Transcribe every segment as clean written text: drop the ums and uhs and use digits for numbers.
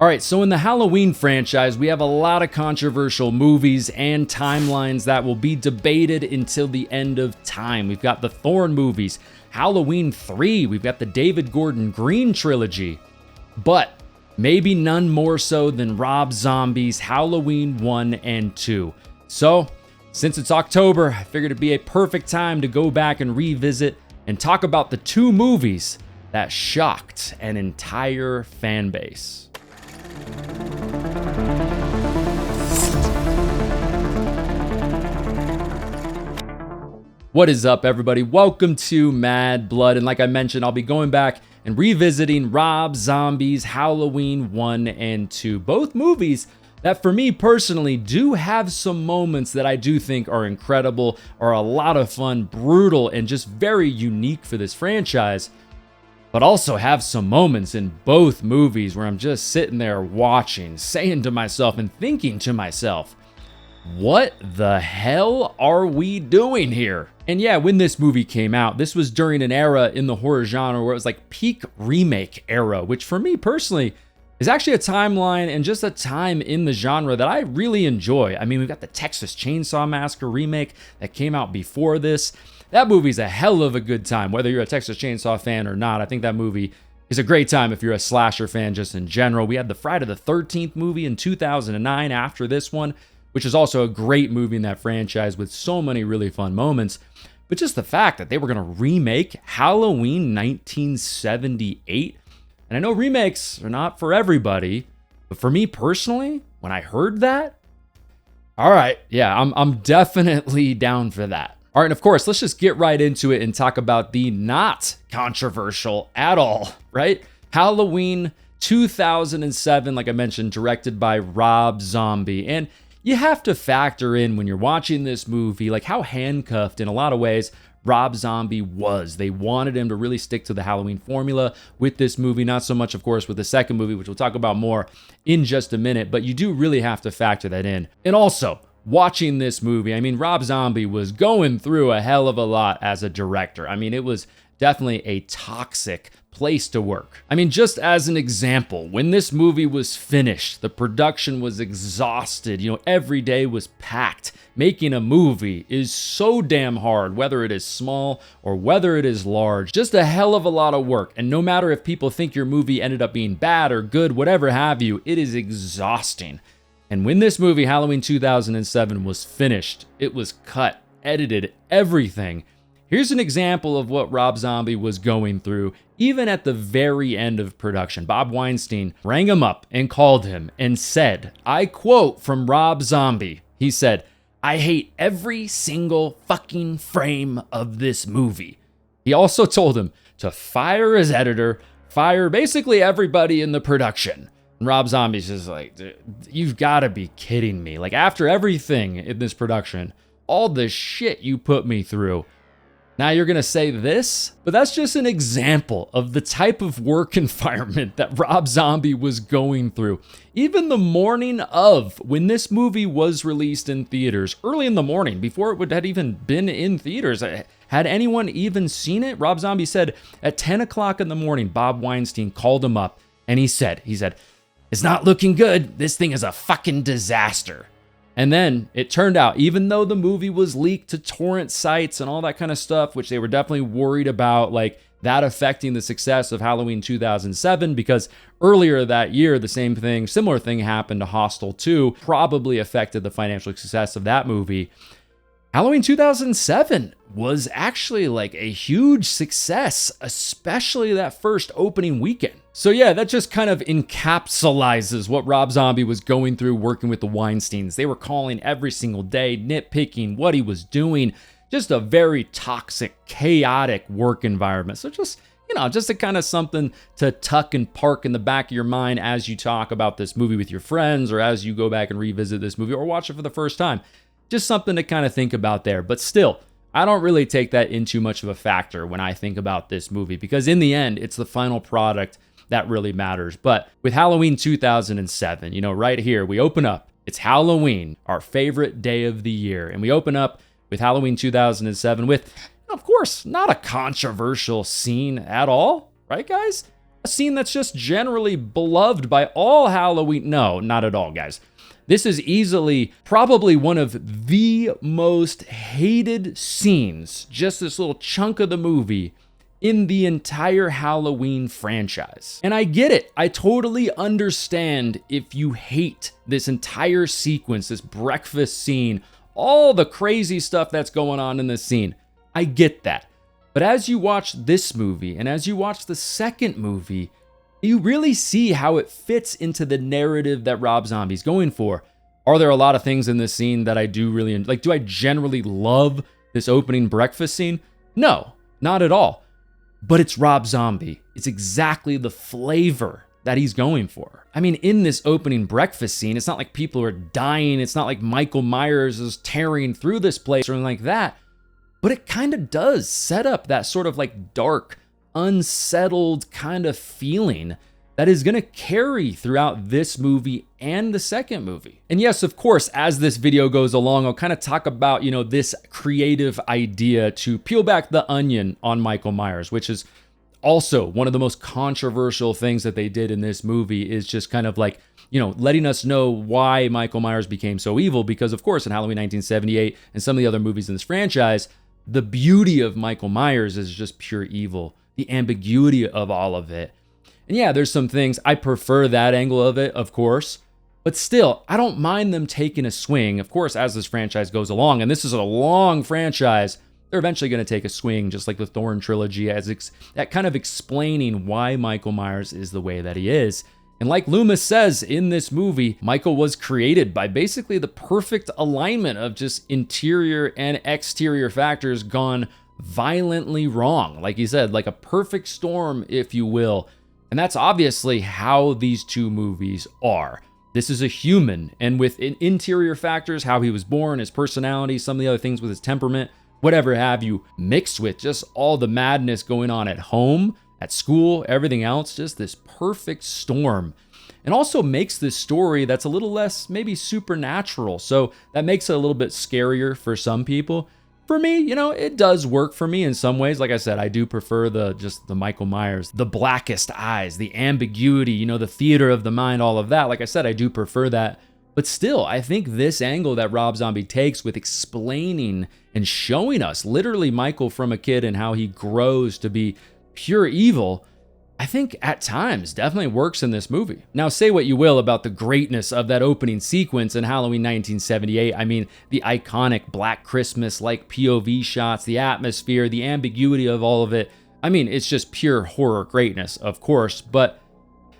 All right, so in the Halloween franchise, we have a lot of controversial movies and timelines that will be debated until the end of time. We've got the Thorn movies, Halloween 3, we've got the David Gordon Green trilogy, but maybe none more so than Rob Zombie's Halloween 1 and 2. So, since it's October, I figured it'd be a perfect time to go back and revisit and talk about the two movies that shocked an entire fan base. What is up, everybody? Welcome to Mad Blood, and like I mentioned, I'll be going back and revisiting Rob Zombie's Halloween 1 and 2, both movies that for me personally do have some moments that I do think are incredible, are a lot of fun, brutal, and just very unique for this franchise, but also have some moments in both movies where I'm just sitting there watching, saying to myself and thinking to myself, what the hell are we doing here? And yeah, when this movie came out, this was during an era in the horror genre where it was like peak remake era, which for me personally is actually a timeline and just a time in the genre that I really enjoy. I mean, we've got the Texas Chainsaw Massacre remake that came out before this. That movie's a hell of a good time, whether you're a Texas Chainsaw fan or not. I think that movie is a great time if you're a slasher fan just in general. We had the Friday the 13th movie in 2009 after this one, which is also a great movie in that franchise with so many really fun moments. But just the fact that they were going to remake Halloween 1978, and I know remakes are not for everybody, but for me personally, when I heard that, all right, yeah, I'm definitely down for that. All right, and of course, let's just get right into it and talk about the not controversial at all, right? Halloween 2007, like I mentioned, directed by Rob Zombie. And you have to factor in when you're watching this movie, like how handcuffed in a lot of ways Rob Zombie was. They wanted him to really stick to the Halloween formula with this movie, not so much, of course, with the second movie, which we'll talk about more in just a minute, but you do really have to factor that in. And also, watching this movie, I mean, Rob Zombie was going through a hell of a lot as a director. I mean, it was definitely a toxic place to work. I mean, just as an example, when this movie was finished, the production was exhausted. You know, every day was packed. Making a movie is so damn hard, whether it is small or whether it is large. Just a hell of a lot of work. And no matter if people think your movie ended up being bad or good, whatever have you, it is exhausting. And when this movie, Halloween 2007, was finished, it was cut, edited, everything. Here's an example of what Rob Zombie was going through, even at the very end of production. Bob Weinstein rang him up and called him and said, I quote from Rob Zombie, he said, I hate every single fucking frame of this movie. He also told him to fire his editor, fire basically everybody in the production. And Rob Zombie's just like, you've got to be kidding me. Like, after everything in this production, all the shit you put me through, now you're going to say this? But that's just an example of the type of work environment that Rob Zombie was going through. Even the morning of, when this movie was released in theaters, early in the morning, before it had even been in theaters, had anyone even seen it? Rob Zombie said at 10 o'clock in the morning, Bob Weinstein called him up and he said, it's not looking good. This thing is a fucking disaster. And then it turned out, even though the movie was leaked to torrent sites and all that kind of stuff, which they were definitely worried about, like that affecting the success of Halloween 2007, because earlier that year, the similar thing happened to Hostel 2, probably affected the financial success of that movie. Halloween 2007 was actually like a huge success, especially that first opening weekend. So yeah, that just kind of encapsulates what Rob Zombie was going through working with the Weinsteins. They were calling every single day, nitpicking what he was doing. Just a very toxic, chaotic work environment. So just a kind of something to tuck and park in the back of your mind as you talk about this movie with your friends or as you go back and revisit this movie or watch it for the first time. Just something to kind of think about there. But still, I don't really take that into much of a factor when I think about this movie, because in the end, it's the final product that really matters. But with Halloween 2007, right here, we open up. It's Halloween, our favorite day of the year. And we open up with Halloween 2007 with, of course, not a controversial scene at all, right, guys? a scene that's just generally beloved by all Halloween. No, not at all, guys. This is easily probably one of the most hated scenes, just this little chunk of the movie, in the entire Halloween franchise. And I get it. I totally understand if you hate this entire sequence, this breakfast scene, all the crazy stuff that's going on in this scene. I get that. But as you watch this movie and as you watch the second movie, you really see how it fits into the narrative that Rob Zombie's going for. Are there a lot of things in this scene that I do really like? Do I generally love this opening breakfast scene? No, not at all. But it's Rob Zombie. It's exactly the flavor that he's going for. I mean, in this opening breakfast scene, it's not like people are dying. It's not like Michael Myers is tearing through this place or anything like that. But it kind of does set up that sort of like dark, unsettled kind of feeling that is going to carry throughout this movie and the second movie. And yes, of course, as this video goes along, I'll kind of talk about, this creative idea to peel back the onion on Michael Myers, which is also one of the most controversial things that they did in this movie, is just kind of like, letting us know why Michael Myers became so evil. Because of course, in Halloween 1978 and some of the other movies in this franchise, the beauty of Michael Myers is just pure evil, the ambiguity of all of it. And yeah, there's some things, I prefer that angle of it, of course, but still, I don't mind them taking a swing. Of course, as this franchise goes along, and this is a long franchise, they're eventually going to take a swing, just like the Thorn trilogy, at kind of explaining why Michael Myers is the way that he is. And like Loomis says in this movie, Michael was created by basically the perfect alignment of just interior and exterior factors gone violently wrong. Like he said, like a perfect storm, if you will. And that's obviously how these two movies are. This is a human, and with interior factors, how he was born, his personality, some of the other things with his temperament, whatever have you, mixed with just all the madness going on at home, at school, everything else, just this perfect storm. And also makes this story that's a little less maybe supernatural. So that makes it a little bit scarier for some people. For me, it does work for me in some ways. Like I said, I do prefer the Michael Myers, the blackest eyes, the ambiguity, the theater of the mind, all of that. Like I said, I do prefer that. But still, I think this angle that Rob Zombie takes with explaining and showing us literally Michael from a kid and how he grows to be pure evil, I think at times definitely works in this movie. Now, say what you will about the greatness of that opening sequence in Halloween 1978. I mean, the iconic Black Christmas-like POV shots, the atmosphere, the ambiguity of all of it. I mean, it's just pure horror greatness, of course. But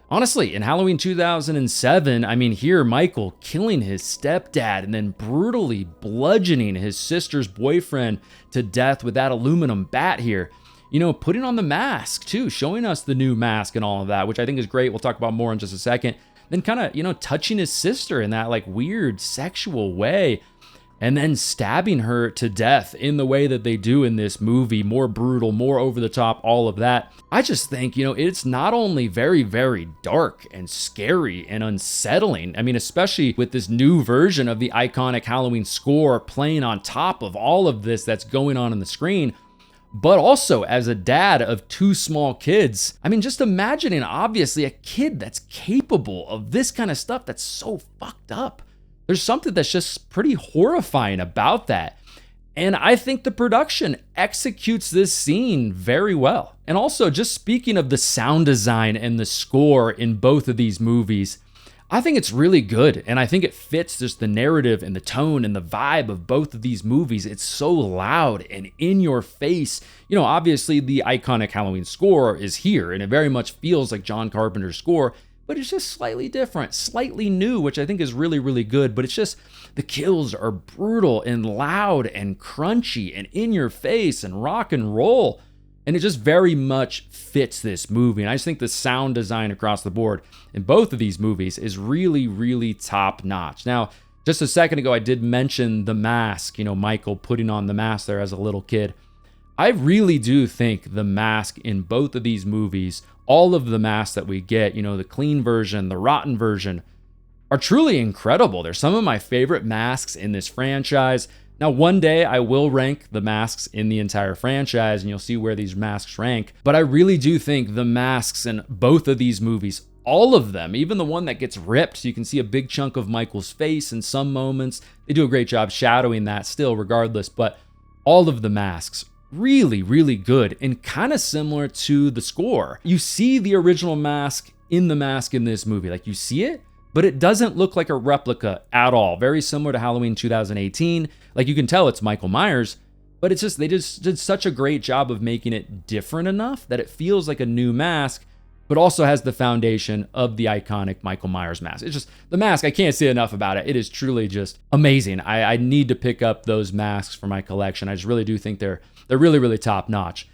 honestly, in Halloween 2007, I mean, here Michael killing his stepdad and then brutally bludgeoning his sister's boyfriend to death with that aluminum bat here. Putting on the mask too, showing us the new mask and all of that, which I think is great. We'll talk about more in just a second. Then kind of, touching his sister in that like weird sexual way, and then stabbing her to death in the way that they do in this movie, more brutal, more over the top, all of that. I just think, it's not only very, very dark and scary and unsettling. I mean, especially with this new version of the iconic Halloween score playing on top of all of this that's going on the screen. But also, as a dad of two small kids, I mean, just imagining, obviously, a kid that's capable of this kind of stuff that's so fucked up. There's something that's just pretty horrifying about that. And I think the production executes this scene very well. And also, just speaking of the sound design and the score in both of these movies, I think it's really good, and I think it fits just the narrative and the tone and the vibe of both of these movies. It's so loud and in your face. Obviously the iconic Halloween score is here, and it very much feels like John Carpenter's score, but it's just slightly different, slightly new, which I think is really, really good. But it's just, the kills are brutal and loud and crunchy and in your face and rock and roll. And it just very much fits this movie. And I just think the sound design across the board in both of these movies is really, really top notch. Now, just a second ago, I did mention the mask, Michael putting on the mask there as a little kid. I really do think the mask in both of these movies, all of the masks that we get, the clean version, the rotten version, are truly incredible. They're some of my favorite masks in this franchise. Now, one day I will rank the masks in the entire franchise and you'll see where these masks rank. But I really do think the masks in both of these movies, all of them, even the one that gets ripped, so you can see a big chunk of Michael's face in some moments. They do a great job shadowing that still, regardless. But all of the masks, really, really good and kind of similar to the score. You see the original mask in the mask in this movie. Like, you see it, but it doesn't look like a replica at all. Very similar to Halloween 2018. Like, you can tell it's Michael Myers, but it's just, they just did such a great job of making it different enough that it feels like a new mask, but also has the foundation of the iconic Michael Myers mask. It's just, the mask, I can't say enough about it. It is truly just amazing. I need to pick up those masks for my collection. I just really do think they're really, really top notch.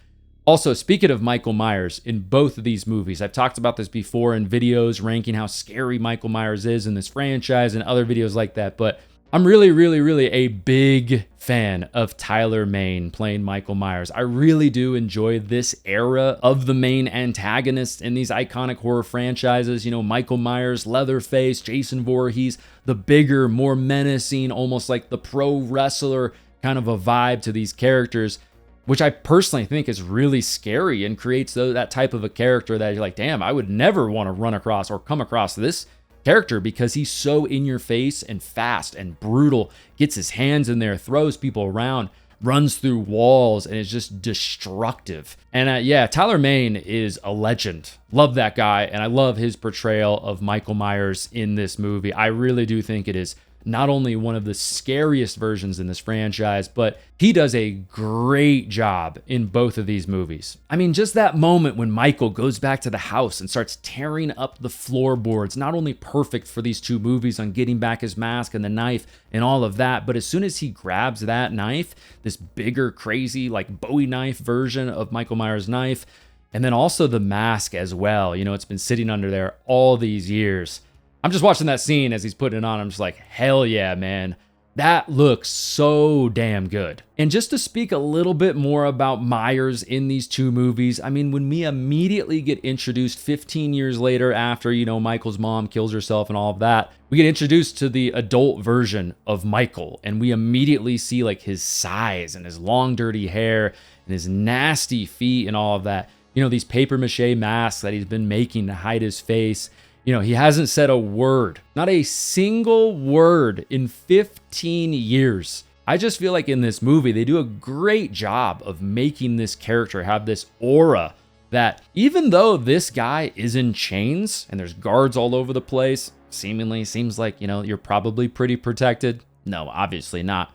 Also, speaking of Michael Myers in both of these movies, I've talked about this before in videos ranking how scary Michael Myers is in this franchise and other videos like that, but I'm really, really, really a big fan of Tyler Mane playing Michael Myers. I really do enjoy this era of the main antagonists in these iconic horror franchises. You know, Michael Myers, Leatherface, Jason Voorhees, the bigger, more menacing, almost like the pro wrestler kind of a vibe to these characters, which I personally think is really scary and creates that type of a character that you're like, damn, I would never want to run across or come across this character because he's so in your face and fast and brutal, gets his hands in there, throws people around, runs through walls, and is just destructive. And yeah, Tyler Mane is a legend. Love that guy, and I love his portrayal of Michael Myers in this movie. I really do think it is not only one of the scariest versions in this franchise, but he does a great job in both of these movies. I mean, just that moment when Michael goes back to the house and starts tearing up the floorboards, not only perfect for these two movies on getting back his mask and the knife and all of that, but as soon as he grabs that knife, this bigger, crazy, like Bowie knife version of Michael Myers' knife, and then also the mask as well. You know, it's been sitting under there all these years. I'm just watching that scene as he's putting it on. I'm just like, hell yeah, man. That looks so damn good. And just to speak a little bit more about Myers in these two movies, I mean, when we immediately get introduced 15 years later after, you know, Michael's mom kills herself and all of that, we get introduced to the adult version of Michael. And we immediately see like his size and his long, dirty hair and his nasty feet and all of that. You know, these paper mache masks that he's been making to hide his face. You know, he hasn't said a word, not a single word in 15 years. I just feel like in this movie, they do a great job of making this character have this aura that even though this guy is in chains and there's guards all over the place, seemingly seems like, you know, you're probably pretty protected. No, obviously not.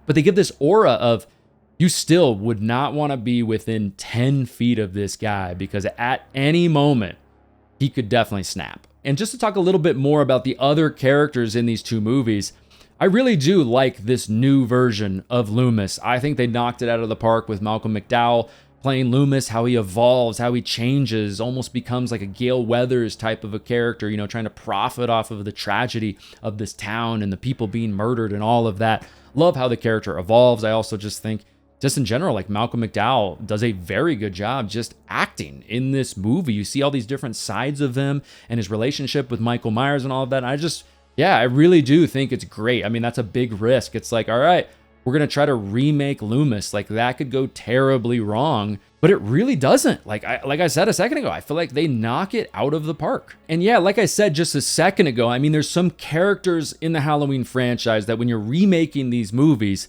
But they give this aura of you still would not want to be within 10 feet of this guy because at any moment, he could definitely snap. And just to talk a little bit more about the other characters in these two movies, I really do like this new version of Loomis. I think they knocked it out of the park with Malcolm McDowell playing Loomis, how he evolves, how he changes, almost becomes like a Gale Weathers type of a character, you know, trying to profit off of the tragedy of this town and the people being murdered and all of that. Love how the character evolves. I also just think, just in general, like Malcolm McDowell does a very good job just acting in this movie. You see all these different sides of him and his relationship with Michael Myers and all of that. And I really do think it's great. I mean, that's a big risk. It's like, all right, we're going to try to remake Loomis. Like that could go terribly wrong, but it really doesn't. Like I said a second ago, I feel like they knock it out of the park. And yeah, like I said just a second ago, I mean, there's some characters in the Halloween franchise that when you're remaking these movies,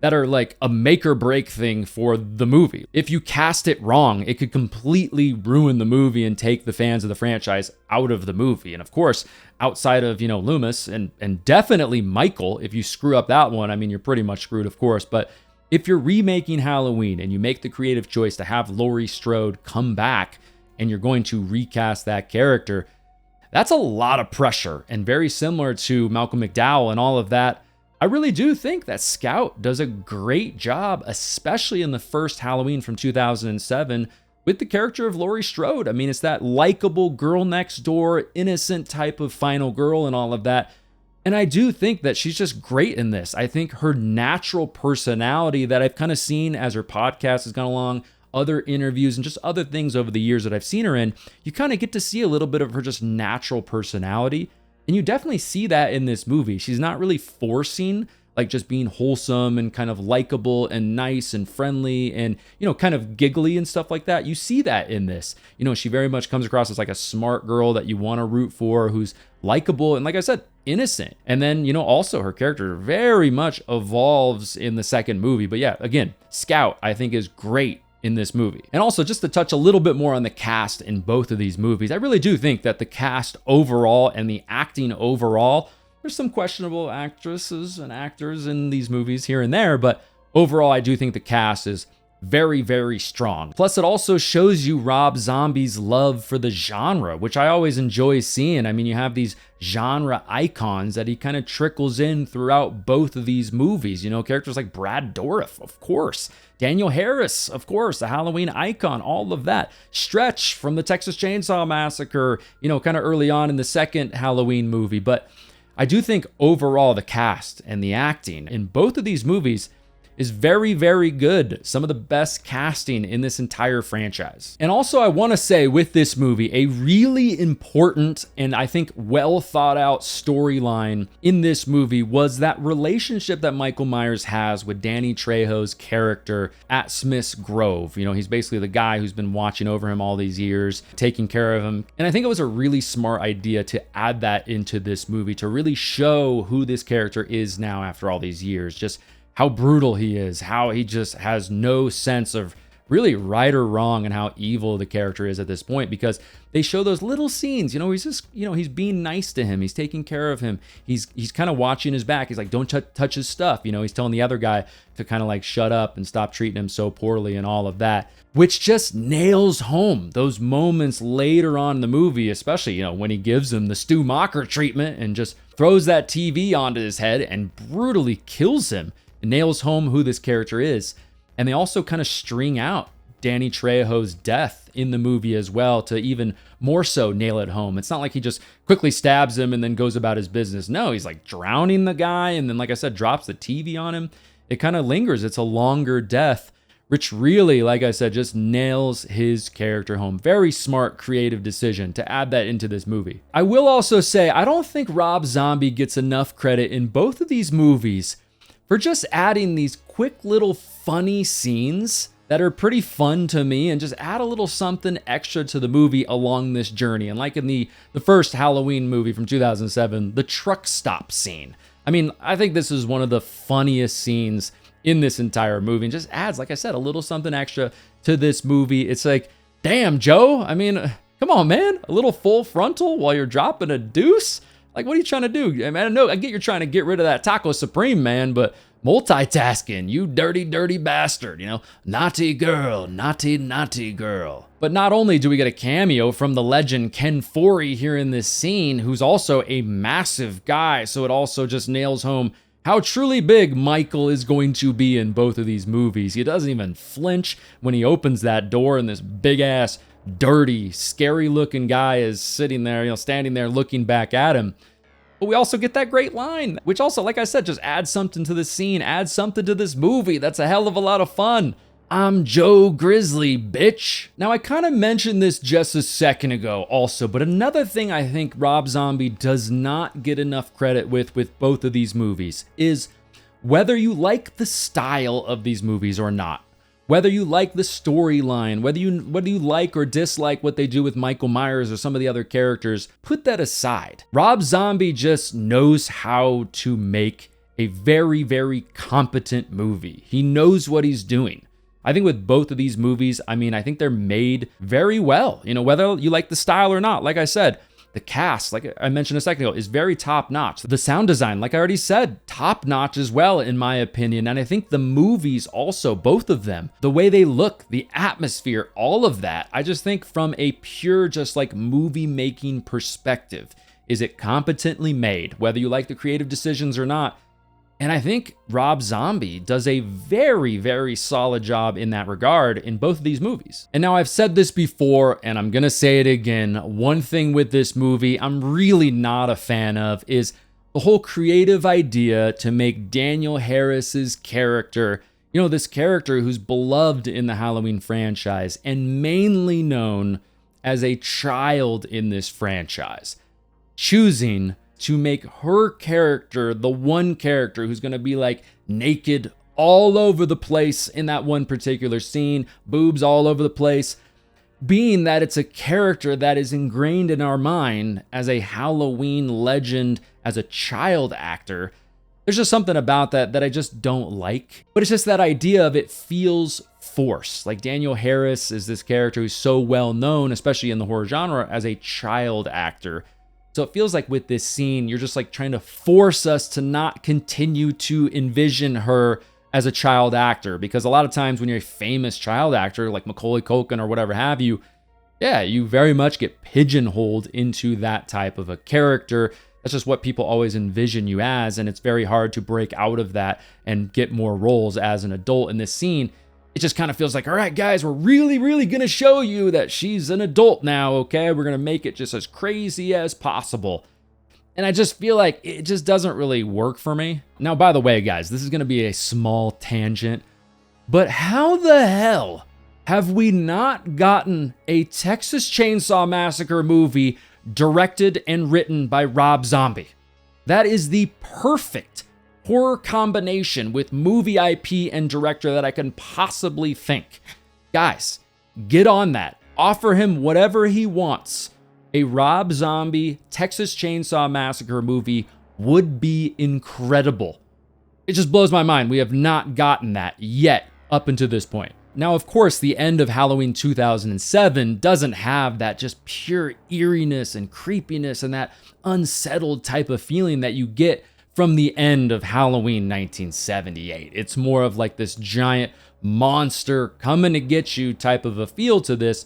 that are like a make or break thing for the movie. If you cast it wrong, it could completely ruin the movie and take the fans of the franchise out of the movie. And of course, outside of, you know, Loomis and definitely Michael, if you screw up that one, I mean, you're pretty much screwed, of course. But if you're remaking Halloween and you make the creative choice to have Laurie Strode come back and you're going to recast that character, that's a lot of pressure. And very similar to Malcolm McDowell and all of that, I really do think that Scout does a great job, especially in the first Halloween from 2007, with the character of Laurie Strode. I mean, it's that likable girl next door, innocent type of final girl and all of that. And I do think that she's just great in this. I think her natural personality that I've kind of seen as her podcast has gone along, other interviews and just other things over the years that I've seen her in, you kind of get to see a little bit of her just natural personality. And you definitely see that in this movie. She's not really forcing like just being wholesome and kind of likable and nice and friendly and, kind of giggly and stuff like that. You see that in this. She very much comes across as like a smart girl that you want to root for, who's likable and, like I said, innocent. And then, also her character very much evolves in the second movie. But yeah, again, Scout, I think, is great in this movie. And also, just to touch a little bit more on the cast in both of these movies, I really do think that the cast overall and the acting overall, there's some questionable actresses and actors in these movies here and there, but overall, I do think the cast is very, very strong. Plus, it also shows you Rob Zombie's love for the genre, which I always enjoy seeing. I mean, you have these genre icons that he kind of trickles in throughout both of these movies. Characters like Brad Dourif, of course. Daniel Harris, of course, the Halloween icon, all of that. Stretch from the Texas Chainsaw Massacre, kind of early on in the second Halloween movie. But I do think overall the cast and the acting in both of these movies is very, very good. Some of the best casting in this entire franchise. And also, I want to say with this movie, a really important and I think well thought out storyline in this movie was that relationship that Michael Myers has with Danny Trejo's character at Smith's Grove. He's basically the guy who's been watching over him all these years, taking care of him. And I think it was a really smart idea to add that into this movie to really show who this character is now after all these years. Just how brutal he is, how he just has no sense of really right or wrong and how evil the character is at this point, because they show those little scenes, he's just, he's being nice to him. He's taking care of him. He's kind of watching his back. He's like, don't touch his stuff. He's telling the other guy to kind of like shut up and stop treating him so poorly and all of that, which just nails home those moments later on in the movie, especially, when he gives him the Stu Macher treatment and just throws that TV onto his head and brutally kills him. It nails home who this character is. And they also kind of string out Danny Trejo's death in the movie as well to even more so nail it home. It's not like he just quickly stabs him and then goes about his business. No, he's like drowning the guy and then, like I said, drops the TV on him. It kind of lingers. It's a longer death, which really, like I said, just nails his character home. Very smart, creative decision to add that into this movie. I will also say, I don't think Rob Zombie gets enough credit in both of these movies for just adding these quick little funny scenes that are pretty fun to me and just add a little something extra to the movie along this journey. And like in the first Halloween movie from 2007, the truck stop scene. I mean, I think this is one of the funniest scenes in this entire movie and just adds, like I said, a little something extra to this movie. It's like, damn, Joe, I mean, come on, man, a little full frontal while you're dropping a deuce? Like, what are you trying to do? I mean, I know, I get you're trying to get rid of that Taco Supreme, man, but multitasking, you dirty, dirty bastard, naughty girl, naughty, naughty girl. But not only do we get a cameo from the legend Ken Foree here in this scene, who's also a massive guy, so it also just nails home how truly big Michael is going to be in both of these movies. He doesn't even flinch when he opens that door and this big ass, dirty, scary looking guy is sitting there, standing there looking back at him. But we also get that great line, which also, like I said, just adds something to the scene, adds something to this movie. That's a hell of a lot of fun. I'm Joe Grizzly, bitch. Now, I kind of mentioned this just a second ago also, but another thing I think Rob Zombie does not get enough credit with both of these movies is whether you like the style of these movies or not. Whether you like the storyline, whether you like or dislike what they do with Michael Myers or some of the other characters, put that aside. Rob Zombie just knows how to make a very, very competent movie. He knows what he's doing. I think with both of these movies, I think they're made very well. Whether you like the style or not, like I said, the cast, like I mentioned a second ago, is very top notch. The sound design, like I already said, top notch as well, in my opinion. And I think the movies also, both of them, the way they look, the atmosphere, all of that, I just think from a pure, just like movie making perspective, is it competently made, whether you like the creative decisions or not? And I think Rob Zombie does a very, very solid job in that regard in both of these movies. And now I've said this before, and I'm gonna say it again. One thing with this movie I'm really not a fan of is the whole creative idea to make Daniel Harris's character, this character who's beloved in the Halloween franchise and mainly known as a child in this franchise, choosing to make her character the one character who's going to be like naked all over the place in that one particular scene, boobs all over the place, being that it's a character that is ingrained in our mind as a Halloween legend, as a child actor. There's just something about that I just don't like. But it's just that idea of it feels forced. Like Danielle Harris is this character who's so well known, especially in the horror genre, as a child actor. So it feels like with this scene, you're just like trying to force us to not continue to envision her as a child actor, because a lot of times when you're a famous child actor like Macaulay Culkin or whatever have you, yeah, you very much get pigeonholed into that type of a character. That's just what people always envision you as, and it's very hard to break out of that and get more roles as an adult. In this scene, it just kind of feels like, all right, guys, we're really going to show you that she's an adult now, okay? We're going to make it just as crazy as possible. And I just feel like it just doesn't really work for me. Now, by the way, guys, this is going to be a small tangent, but how the hell have we not gotten a Texas Chainsaw Massacre movie directed and written by Rob Zombie? That is the perfect horror combination with movie IP and director that I can possibly think. Guys, get on that. Offer him whatever he wants. A Rob Zombie Texas Chainsaw Massacre movie would be incredible. It just blows my mind. We have not gotten that yet up until this point. Now, of course, the end of Halloween 2007 doesn't have that just pure eeriness and creepiness and that unsettled type of feeling that you get from the end of Halloween 1978. It's more of like this giant monster coming to get you type of a feel to this.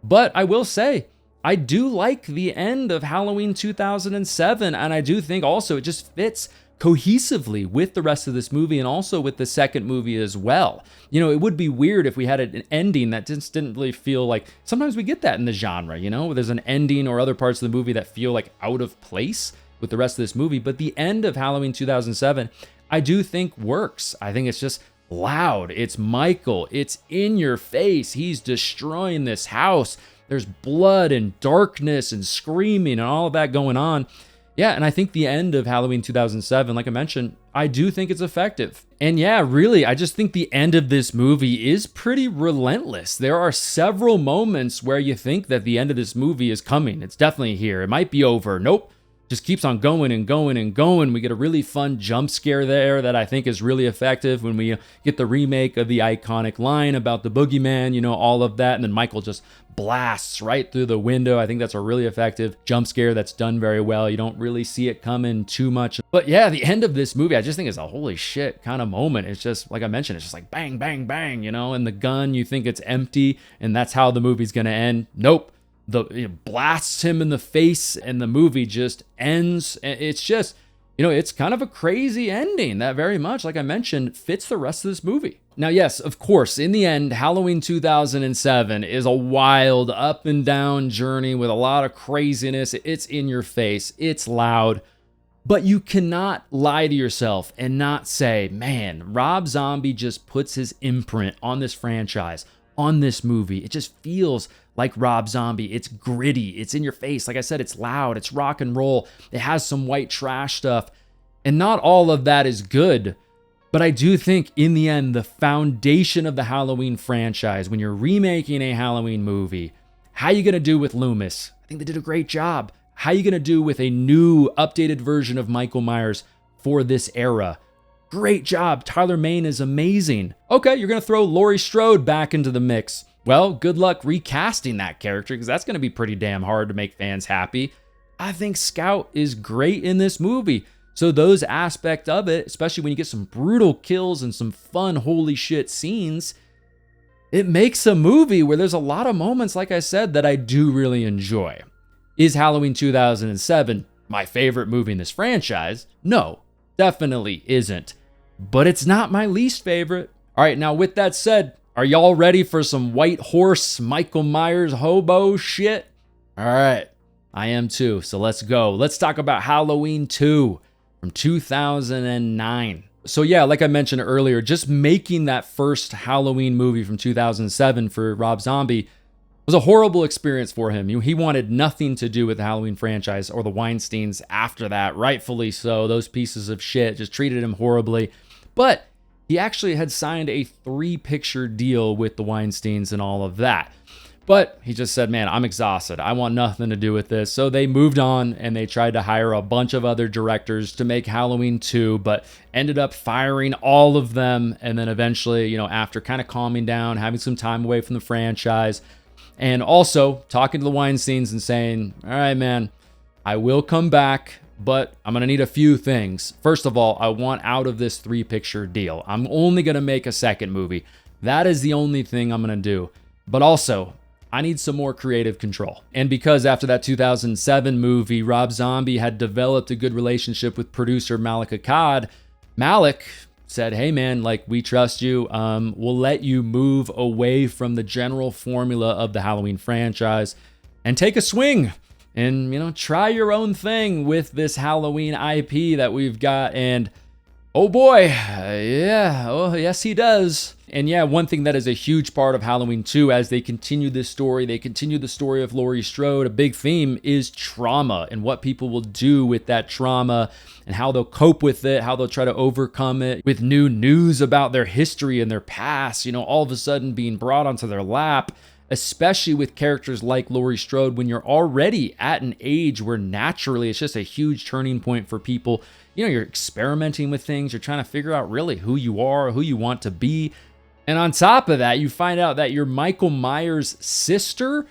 But I will say, I do like the end of Halloween 2007, and I do think also it just fits cohesively with the rest of this movie and also with the second movie as well. You know, it would be weird if we had an ending that just didn't really feel like, sometimes we get that in the genre, you know, there's an ending or other parts of the movie that feel like out of place with the rest of this movie. But the end of Halloween 2007, I do think works. I think it's just loud. It's Michael. It's in your face. He's destroying this house. There's blood and darkness and screaming and all of that going on. Yeah, and I think the end of Halloween 2007, like I mentioned, I do think it's effective. And yeah, really, I just think the end of this movie is pretty relentless. There are several moments where you think that the end of this movie is coming. It's definitely here. It might be over. Nope. Just keeps on going and going and going. We get a really fun jump scare there that I think is really effective when we get the remake of the iconic line about the boogeyman, you know, all of that. And then Michael just blasts right through the window. I think that's a really effective jump scare that's done very well. You don't really see it coming too much. But yeah, the end of this movie, I just think is a holy shit kind of moment. It's just, like I mentioned, it's just like bang, bang, bang, you know, and the gun, you think it's empty and that's how the movie's going to end. Nope. Blasts him in the face and the movie just ends. It's just, you know, it's kind of a crazy ending that very much, like I mentioned, fits the rest of this movie. Now, yes, of course, in the end, Halloween 2007 is a wild up and down journey with a lot of craziness. It's in your face. It's loud. But you cannot lie to yourself and not say, man, Rob Zombie just puts his imprint on this franchise, on this movie. It just feels like Rob Zombie. It's gritty. It's in your face. Like I said, it's loud. It's rock and roll. It has some white trash stuff. And not all of that is good. But I do think in the end, the foundation of the Halloween franchise, when you're remaking a Halloween movie, how you going to do with Loomis? I think they did a great job. How you going to do with a new updated version of Michael Myers for this era? Great job. Tyler Mane is amazing. Okay, you're going to throw Laurie Strode back into the mix. Well, good luck recasting that character because that's going to be pretty damn hard to make fans happy. I think Scout is great in this movie. So those aspects of it, especially when you get some brutal kills and some fun holy shit scenes, it makes a movie where there's a lot of moments, like I said, that I do really enjoy. Is Halloween 2007 my favorite movie in this franchise? No, definitely isn't. But it's not my least favorite. All right, now with that said, are y'all ready for some White Horse Michael Myers hobo shit? All right, I am too, so let's go. Let's talk about Halloween 2 from 2009. So yeah, like I mentioned earlier, just making that first Halloween movie from 2007 for Rob Zombie, was a horrible experience for him. He wanted nothing to do with the Halloween franchise or the Weinsteins after that, rightfully so. Those pieces of shit just treated him horribly. But he actually had signed a 3-picture deal with the Weinsteins and all of that. But he just said, man, I'm exhausted. I want nothing to do with this. So they moved on and they tried to hire a bunch of other directors to make Halloween 2, but ended up firing all of them. And then eventually, after kind of calming down, having some time away from the franchise, and also talking to the Weinsteins and saying, all right, man, I will come back, but I'm going to need a few things. First of all, I want out of this 3-picture deal. I'm only going to make a second movie. That is the only thing I'm going to do. But also, I need some more creative control. And because after that 2007 movie, Rob Zombie had developed a good relationship with producer Malik Akkad, Malik said, hey man, we trust you. We'll let you move away from the general formula of the Halloween franchise and take a swing and, try your own thing with this Halloween IP that we've got. And oh boy, yeah, oh yes he does. And yeah, one thing that is a huge part of Halloween 2 as they continue this story, they continue the story of Laurie Strode, a big theme is trauma and what people will do with that trauma and how they'll cope with it, how they'll try to overcome it with new news about their history and their past, all of a sudden being brought onto their lap, especially with characters like Laurie Strode when you're already at an age where naturally it's just a huge turning point for people. You're experimenting with things, you're trying to figure out really who you are, who you want to be. And on top of that, you find out that you're Michael Myers' sister,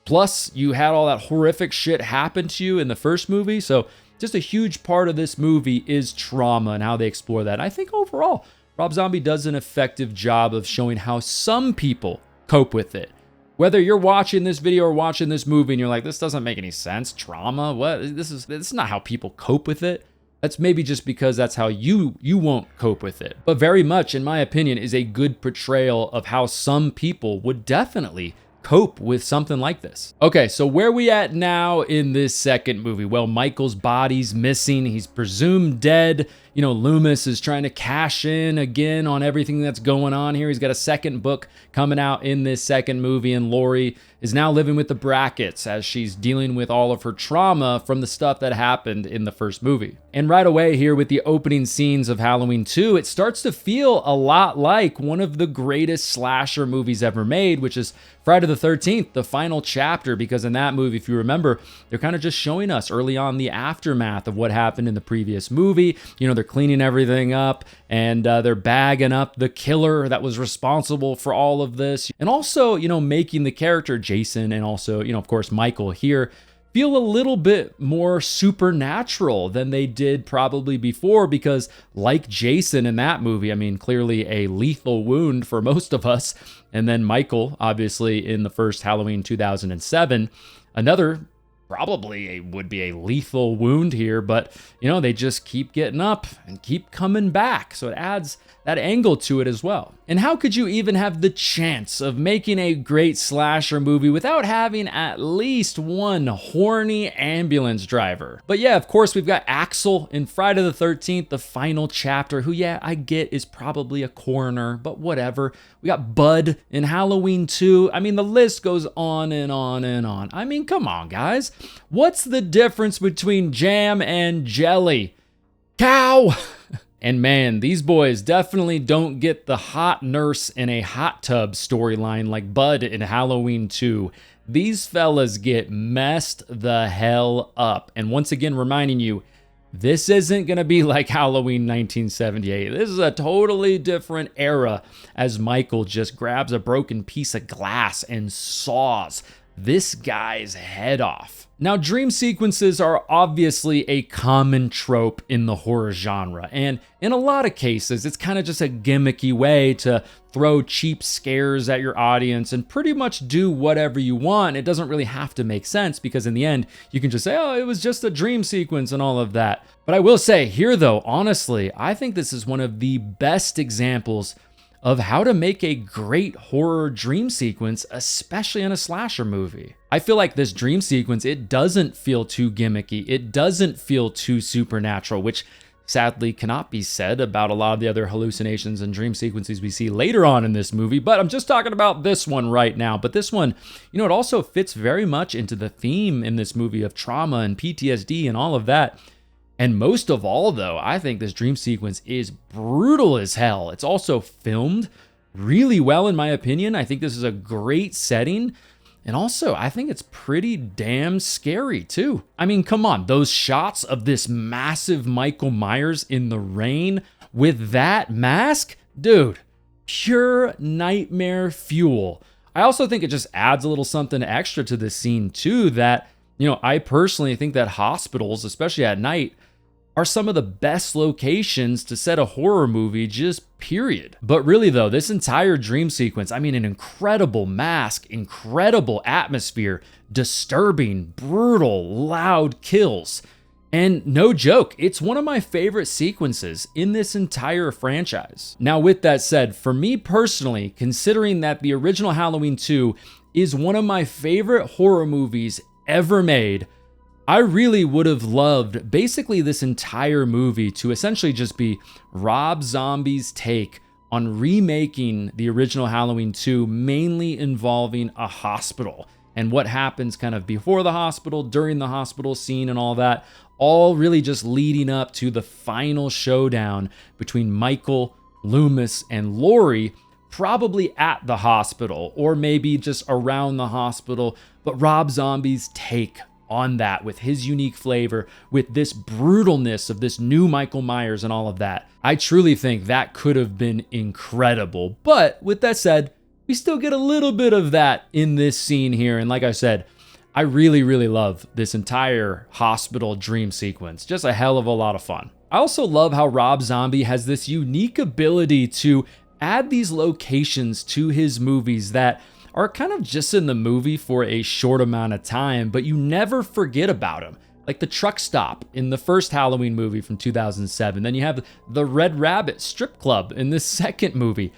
plus you had all that horrific shit happen to you in the first movie. So just a huge part of this movie is trauma and how they explore that. And I think overall, Rob Zombie does an effective job of showing how some people cope with it. Whether you're watching this video or watching this movie and you're like, this doesn't make any sense, trauma, what? This is not how people cope with it. That's maybe just because that's how you won't cope with it. But very much, in my opinion, is a good portrayal of how some people would definitely cope with something like this. Okay, so where we at now in this second movie? Well, Michael's body's missing. He's presumed dead. Loomis is trying to cash in again on everything that's going on here. He's got a second book coming out in this second movie, and Laurie is now living with the Brackets as she's dealing with all of her trauma from the stuff that happened in the first movie. And right away here with the opening scenes of Halloween 2, it starts to feel a lot like one of the greatest slasher movies ever made, which is Friday the 13th, the final chapter, because in that movie, if you remember, they're kind of just showing us early on the aftermath of what happened in the previous movie. They're cleaning everything up and they're bagging up the killer that was responsible for all of this. And also, making the character Jason and also, of course, Michael here feel a little bit more supernatural than they did probably before, because like Jason in that movie, clearly a lethal wound for most of us. And then Michael, obviously in the first Halloween 2007, another probably would be a lethal wound here, but they just keep getting up and keep coming back. So it adds that angle to it as well. And how could you even have the chance of making a great slasher movie without having at least one horny ambulance driver? But yeah, of course, we've got Axel in Friday the 13th, the final chapter, who, yeah, I get is probably a coroner, but whatever. We got Bud in Halloween 2. The list goes on and on and on. Come on, guys. What's the difference between jam and jelly? Cow! And man, these boys definitely don't get the hot nurse in a hot tub storyline like Bud in Halloween 2. These fellas get messed the hell up. And once again, reminding you, this isn't going to be like Halloween 1978. This is a totally different era as Michael just grabs a broken piece of glass and saws this guy's head off. Now, dream sequences are obviously a common trope in the horror genre, and in a lot of cases, it's kind of just a gimmicky way to throw cheap scares at your audience and pretty much do whatever you want. It doesn't really have to make sense because in the end, you can just say, oh, it was just a dream sequence and all of that. But I will say here though, honestly, I think this is one of the best examples of how to make a great horror dream sequence, especially in a slasher movie. I feel like this dream sequence, it doesn't feel too gimmicky. It doesn't feel too supernatural, which sadly cannot be said about a lot of the other hallucinations and dream sequences we see later on in this movie, but I'm just talking about this one right now. But this one, you know, it also fits very much into the theme in this movie of trauma and PTSD and all of that. And most of all, though, I think this dream sequence is brutal as hell. It's also filmed really well, in my opinion. I think this is a great setting. And also, I think it's pretty damn scary, too. I mean, come on, those shots of this massive Michael Myers in the rain with that mask, dude, pure nightmare fuel. I also think it just adds a little something extra to this scene, too, that, you know, I personally think that hospitals, especially at night, are some of the best locations to set a horror movie, just period. But really though, this entire dream sequence, I mean, an incredible mask, incredible atmosphere, disturbing, brutal, loud kills. And no joke, it's one of my favorite sequences in this entire franchise. Now, with that said, for me personally, considering that the original Halloween 2 is one of my favorite horror movies ever made, I really would have loved basically this entire movie to essentially just be Rob Zombie's take on remaking the original Halloween 2, mainly involving a hospital and what happens kind of before the hospital, during the hospital scene and all that, all really just leading up to the final showdown between Michael, Loomis, and Laurie, probably at the hospital or maybe just around the hospital, but Rob Zombie's take on that with his unique flavor, with this brutalness of this new Michael Myers and all of that. I truly think that could have been incredible. But with that said, we still get a little bit of that in this scene here. And like I said, I really, really love this entire hospital dream sequence. Just a hell of a lot of fun. I also love how Rob Zombie has this unique ability to add these locations to his movies that are kind of just in the movie for a short amount of time, but you never forget about them. Like the truck stop in the first Halloween movie from 2007. Then you have the Red Rabbit strip club in this second movie.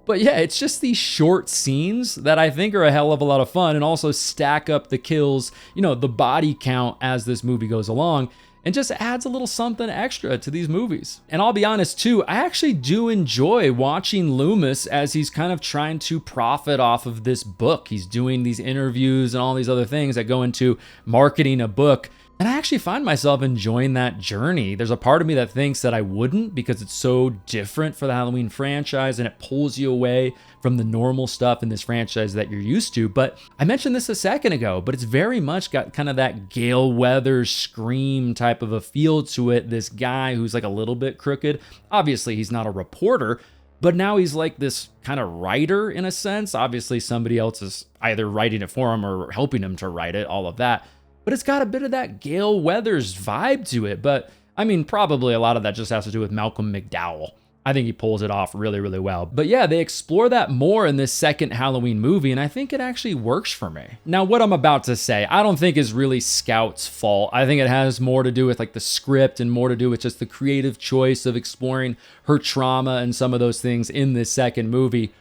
But yeah, it's just these short scenes that I think are a hell of a lot of fun and also stack up the kills, you know, the body count as this movie goes along, and just adds a little something extra to these movies. And I'll be honest too, I actually do enjoy watching Loomis as he's kind of trying to profit off of this book. He's doing these interviews and all these other things that go into marketing a book. And I actually find myself enjoying that journey. There's a part of me that thinks that I wouldn't because it's so different for the Halloween franchise and it pulls you away from the normal stuff in this franchise that you're used to. But I mentioned this a second ago, but it's very much got kind of that Gale Weathers Scream type of a feel to it. This guy who's like a little bit crooked. Obviously, he's not a reporter, but now he's like this kind of writer in a sense. Obviously, somebody else is either writing it for him or helping him to write it, all of that. But it's got a bit of that Gale Weathers vibe to it. But I mean, probably a lot of that just has to do with Malcolm McDowell. I think he pulls it off really, really well. But yeah, they explore that more in this second Halloween movie, and I think it actually works for me. Now, what I'm about to say, I don't think is really Scout's fault. I think it has more to do with like the script and more to do with just the creative choice of exploring her trauma and some of those things in this second movie.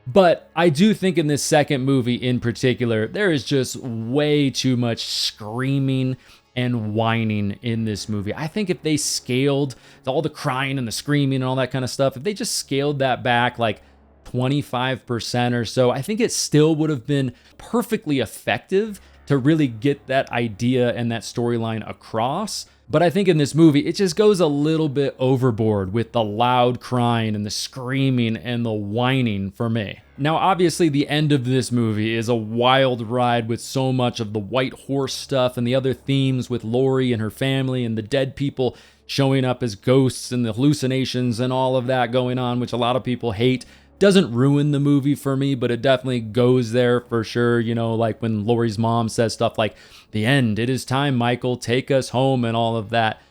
But I do think in this second movie in particular, there is just way too much screaming and whining in this movie. I think if they scaled all the crying and the screaming and all that kind of stuff, if they just scaled that back like 25% or so, I think it still would have been perfectly effective to really get that idea and that storyline across. But I think in this movie, it just goes a little bit overboard with the loud crying and the screaming and the whining for me. Now, obviously, the end of this movie is a wild ride with so much of the white horse stuff and the other themes with Laurie and her family and the dead people showing up as ghosts and the hallucinations and all of that going on, which a lot of people hate. Doesn't ruin the movie for me, but it definitely goes there for sure. You know, like when Laurie's mom says stuff like, "The end, it is time, Michael, take us home," and all of that.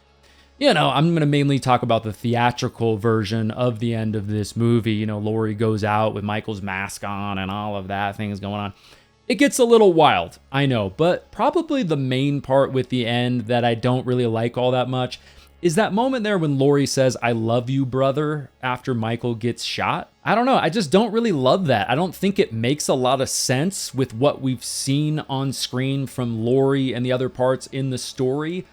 You know, I'm going to mainly talk about the theatrical version of the end of this movie. You know, Laurie goes out with Michael's mask on and all of that thing is going on. It gets a little wild, I know, but probably the main part with the end that I don't really like all that much is that moment there when Laurie says, "I love you, brother," after Michael gets shot. I don't know. I just don't really love that. I don't think it makes a lot of sense with what we've seen on screen from Laurie and the other parts in the story.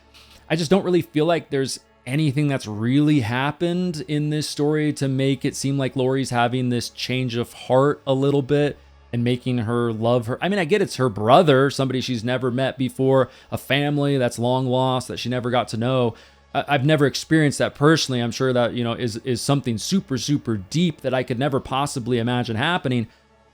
I just don't really feel like there's anything that's really happened in this story to make it seem like Laurie's having this change of heart a little bit and making her love her. I mean, I get it's her brother, somebody she's never met before, a family that's long lost that she never got to know. I've never experienced that personally. I'm sure that, is something super, super deep that I could never possibly imagine happening.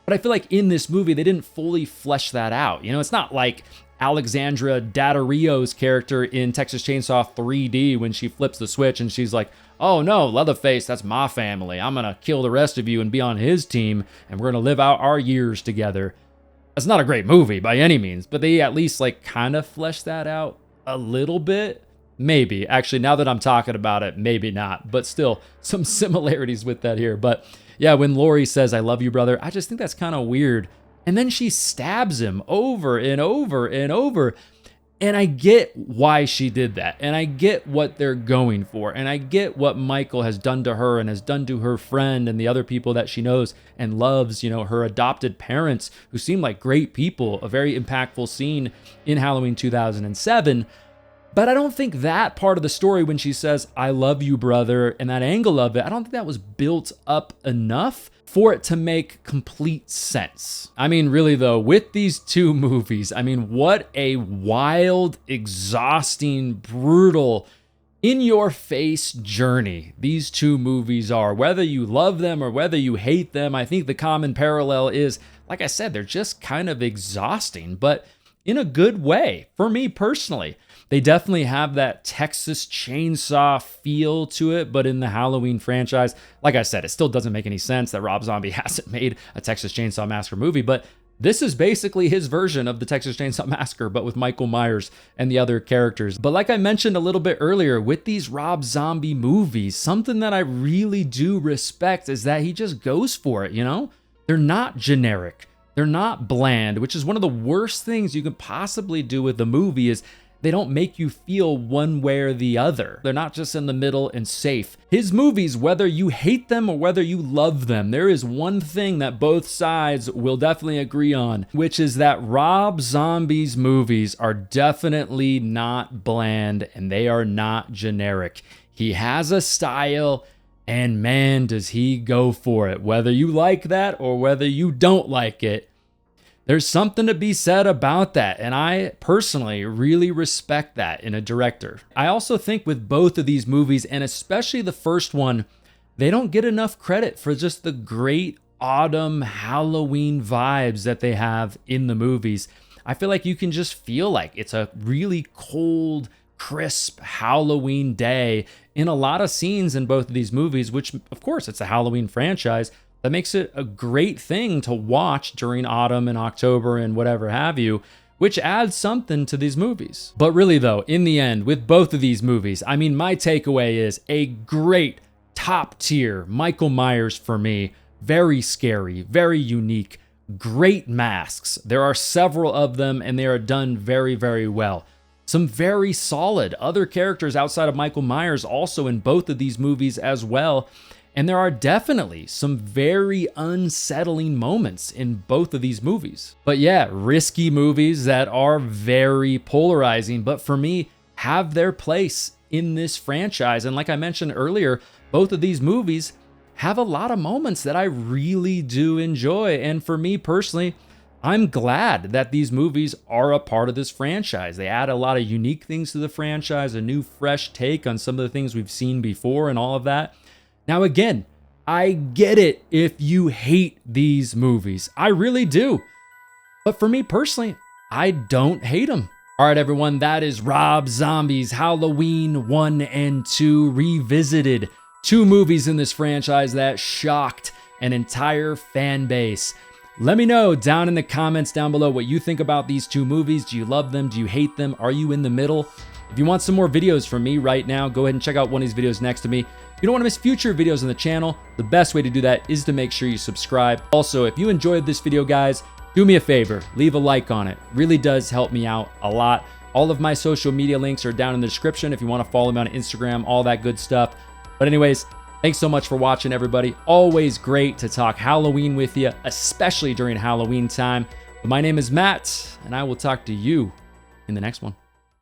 But I feel like in this movie, they didn't fully flesh that out. It's not like Alexandra Daddario's character in Texas Chainsaw 3D when she flips the switch and she's like, oh no, Leatherface, that's my family. I'm going to kill the rest of you and be on his team, and we're going to live out our years together. That's not a great movie by any means, but they at least kind of flesh that out a little bit. Maybe. Actually, now that I'm talking about it, maybe not. But still, some similarities with that here. But yeah, when Laurie says, I love you, brother, I just think that's kind of weird. And then she stabs him over and over and over. And I get why she did that. And I get what they're going for. And I get what Michael has done to her and has done to her friend and the other people that she knows and loves, her adopted parents who seem like great people. A very impactful scene in Halloween 2007. But I don't think that part of the story when she says, I love you, brother, and that angle of it, I don't think that was built up enough for it to make complete sense. I mean, really though, with these two movies, what a wild, exhausting, brutal, in-your-face journey these two movies are. Whether you love them or whether you hate them, I think the common parallel is, like I said, they're just kind of exhausting, but in a good way, for me personally. They definitely have that Texas Chainsaw feel to it, but in the Halloween franchise, like I said, it still doesn't make any sense that Rob Zombie hasn't made a Texas Chainsaw Massacre movie, but this is basically his version of the Texas Chainsaw Massacre, but with Michael Myers and the other characters. But like I mentioned a little bit earlier, with these Rob Zombie movies, something that I really do respect is that he just goes for it, They're not generic. They're not bland, which is one of the worst things you could possibly do with the movie is they don't make you feel one way or the other. They're not just in the middle and safe. His movies, whether you hate them or whether you love them, there is one thing that both sides will definitely agree on, which is that Rob Zombie's movies are definitely not bland and they are not generic. He has a style, and man, does he go for it. Whether you like that or whether you don't like it, there's something to be said about that, and I personally really respect that in a director. I also think with both of these movies, and especially the first one, they don't get enough credit for just the great autumn Halloween vibes that they have in the movies. I feel like you can just feel like it's a really cold, crisp Halloween day in a lot of scenes in both of these movies, which, of course, it's a Halloween franchise. That makes it a great thing to watch during autumn and October and whatever have you, which adds something to these movies. But really though, in the end, with both of these movies, my takeaway is a great top tier Michael Myers for me. Very scary, very unique, great masks. There are several of them and they are done very, very well. Some very solid other characters outside of Michael Myers also in both of these movies as well. And there are definitely some very unsettling moments in both of these movies. But yeah, risky movies that are very polarizing, but for me, have their place in this franchise. And like I mentioned earlier, both of these movies have a lot of moments that I really do enjoy. And for me personally, I'm glad that these movies are a part of this franchise. They add a lot of unique things to the franchise, a new fresh take on some of the things we've seen before and all of that. Now, again, I get it if you hate these movies. I really do. But for me personally, I don't hate them. All right, everyone, that is Rob Zombie's Halloween 1 and 2 revisited. Two movies in this franchise that shocked an entire fan base. Let me know down in the comments down below what you think about these two movies. Do you love them? Do you hate them? Are you in the middle? If you want some more videos from me right now, go ahead and check out one of these videos next to me. If you don't want to miss future videos on the channel, the best way to do that is to make sure you subscribe. Also, if you enjoyed this video, guys, do me a favor, leave a like on it. Really does help me out a lot. All of my social media links are down in the description if you want to follow me on Instagram, all that good stuff. But anyways, thanks so much for watching, everybody. Always great to talk Halloween with you, especially during Halloween time. But my name is Matt, and I will talk to you in the next one.